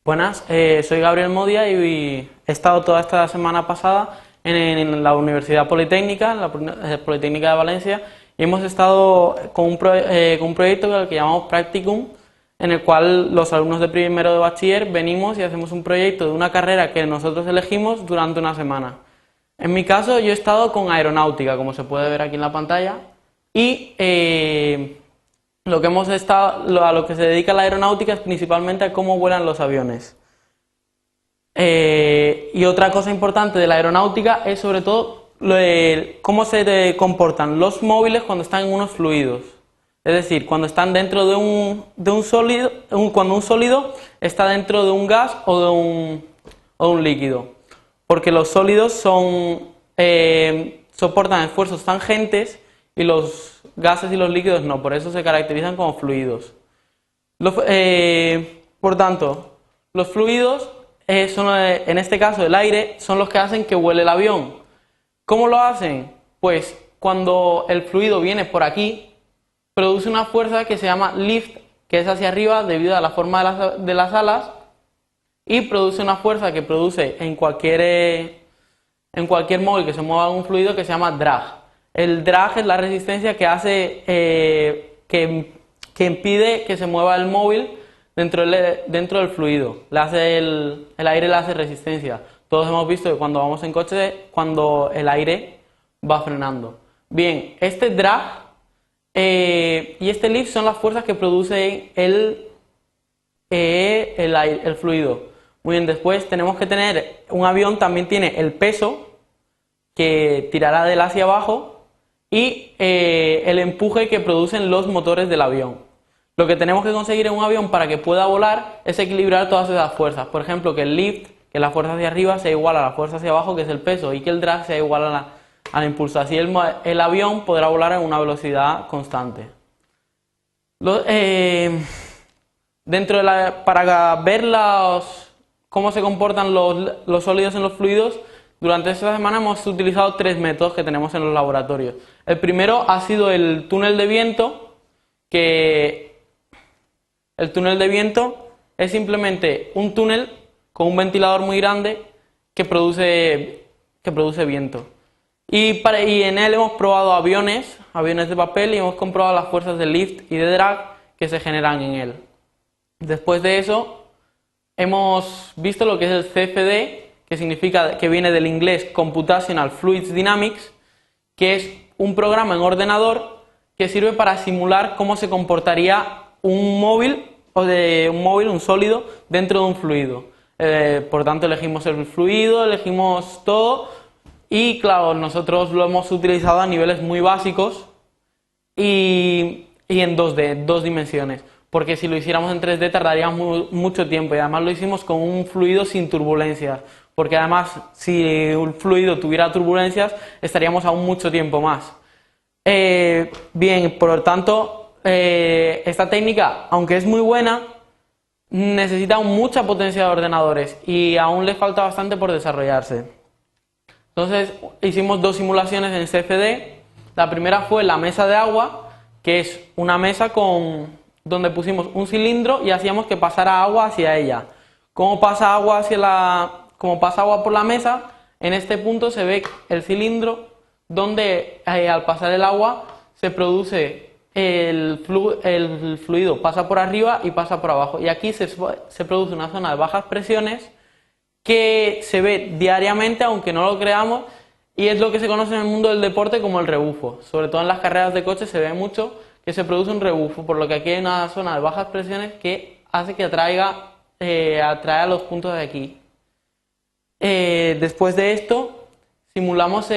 Buenas, soy Gabriel Modia y he estado toda esta semana pasada en la Universidad Politécnica, en la Politécnica de Valencia, y hemos estado con un proyecto que llamamos Practicum, en el cual los alumnos de primero de bachiller venimos y hacemos un proyecto de una carrera que nosotros elegimos durante una semana. En mi caso, yo he estado con aeronáutica, como se puede ver aquí en la pantalla, y a lo que se dedica la aeronáutica es principalmente a cómo vuelan los aviones. Y otra cosa importante de la aeronáutica es sobre todo cómo se comportan los móviles cuando están en unos fluidos. Es decir, cuando están dentro de un sólido, cuando un sólido está dentro de un gas o de un líquido. Porque los sólidos soportan esfuerzos tangentes y los gases y los líquidos no, por eso se caracterizan como fluidos. Por tanto, los fluidos, en este caso el aire, son los que hacen que vuele el avión. ¿Cómo lo hacen? Pues cuando el fluido viene por aquí, produce una fuerza que se llama lift, que es hacia arriba debido a la forma de las alas, y produce una fuerza que produce en cualquier móvil que se mueva en un fluido que se llama drag. El drag es la resistencia que hace que impide que se mueva el móvil dentro del fluido. El aire le hace resistencia. Todos hemos visto que cuando vamos en coche, cuando el aire va frenando. Bien, este drag y este lift son las fuerzas que produce el fluido. Muy bien, después tenemos que tener, un avión también tiene el peso que tirará de él hacia abajo y el empuje que producen los motores del avión. Lo que tenemos que conseguir en un avión para que pueda volar es equilibrar todas esas fuerzas. Por ejemplo, que el lift, que es la fuerza hacia arriba, sea igual a la fuerza hacia abajo, que es el peso, y que el drag sea igual al impulso. Así el avión podrá volar a una velocidad constante. Para ver cómo se comportan los sólidos en los fluidos, durante esta semana hemos utilizado tres métodos que tenemos en los laboratorios. El primero ha sido el túnel de viento, el túnel de viento es simplemente un túnel con un ventilador muy grande que produce viento. Y en él hemos probado aviones de papel, y hemos comprobado las fuerzas de lift y de drag que se generan en él. Después de eso, hemos visto lo que es el CFD, que viene del inglés Computational Fluid Dynamics, que es un programa en ordenador que sirve para simular cómo se comportaría un sólido dentro de un fluido. Por tanto, elegimos el fluido, elegimos todo, y claro, nosotros lo hemos utilizado a niveles muy básicos y en 2D, dos dimensiones, porque si lo hiciéramos en 3D tardaríamos mucho tiempo, y además lo hicimos con un fluido sin turbulencias, porque además si un fluido tuviera turbulencias estaríamos aún mucho tiempo más. Bien, por lo tanto, esta técnica, aunque es muy buena, necesita mucha potencia de ordenadores y aún le falta bastante por desarrollarse. Entonces hicimos dos simulaciones en CFD. La primera fue la mesa de agua, que es una mesa donde pusimos un cilindro y hacíamos que pasara agua hacia ella. ¿Cómo pasa agua por la mesa? En este punto se ve el cilindro donde al pasar el agua se produce el fluido, pasa por arriba y pasa por abajo. Y aquí se produce una zona de bajas presiones que se ve diariamente, aunque no lo creamos, y es lo que se conoce en el mundo del deporte como el rebufo. Sobre todo en las carreras de coche se ve mucho que se produce un rebufo, por lo que aquí hay una zona de bajas presiones que hace que atrae a los puntos de aquí. Después de esto, simulamos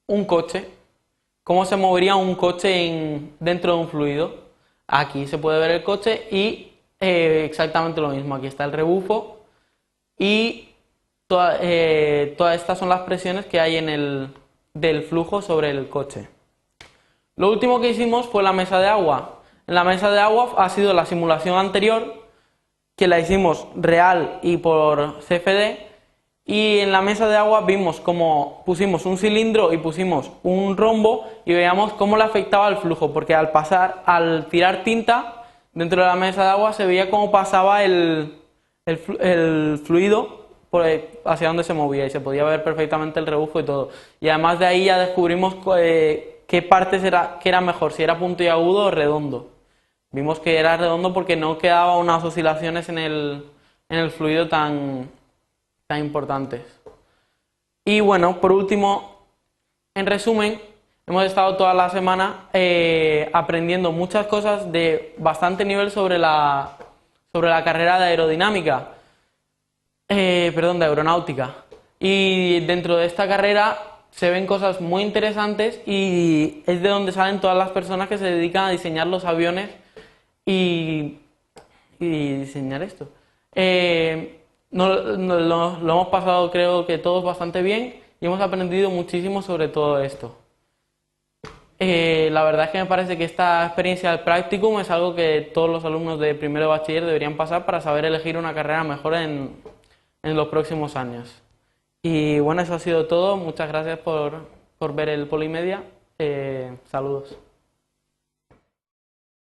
un coche. ¿Cómo se movería un coche dentro de un fluido? Aquí se puede ver el coche y exactamente lo mismo. Aquí está el rebufo y todas estas son las presiones que hay del flujo sobre el coche. Lo último que hicimos fue la mesa de agua. En la mesa de agua ha sido la simulación anterior, que la hicimos real y por CFD, y en la mesa de agua vimos cómo pusimos un cilindro y pusimos un rombo y veíamos cómo le afectaba el flujo, porque al tirar tinta dentro de la mesa de agua se veía cómo pasaba el fluido hacia donde se movía y se podía ver perfectamente el rebufo y todo. Y además de ahí ya descubrimos qué partes que era mejor, si era punto y agudo o redondo. Vimos que era redondo porque no quedaban unas oscilaciones en el fluido tan importantes. Y bueno, por último, en resumen, hemos estado toda la semana aprendiendo muchas cosas de bastante nivel sobre la carrera de aerodinámica, de aeronáutica. Y dentro de esta carrera se ven cosas muy interesantes y es de donde salen todas las personas que se dedican a diseñar los aviones y diseñar esto. Lo hemos pasado, creo que todos, bastante bien y hemos aprendido muchísimo sobre todo esto. La verdad es que me parece que esta experiencia del practicum es algo que todos los alumnos de primero de bachiller deberían pasar para saber elegir una carrera mejor en los próximos años. Y bueno, eso ha sido todo. Muchas gracias por ver el Polimedia. Saludos.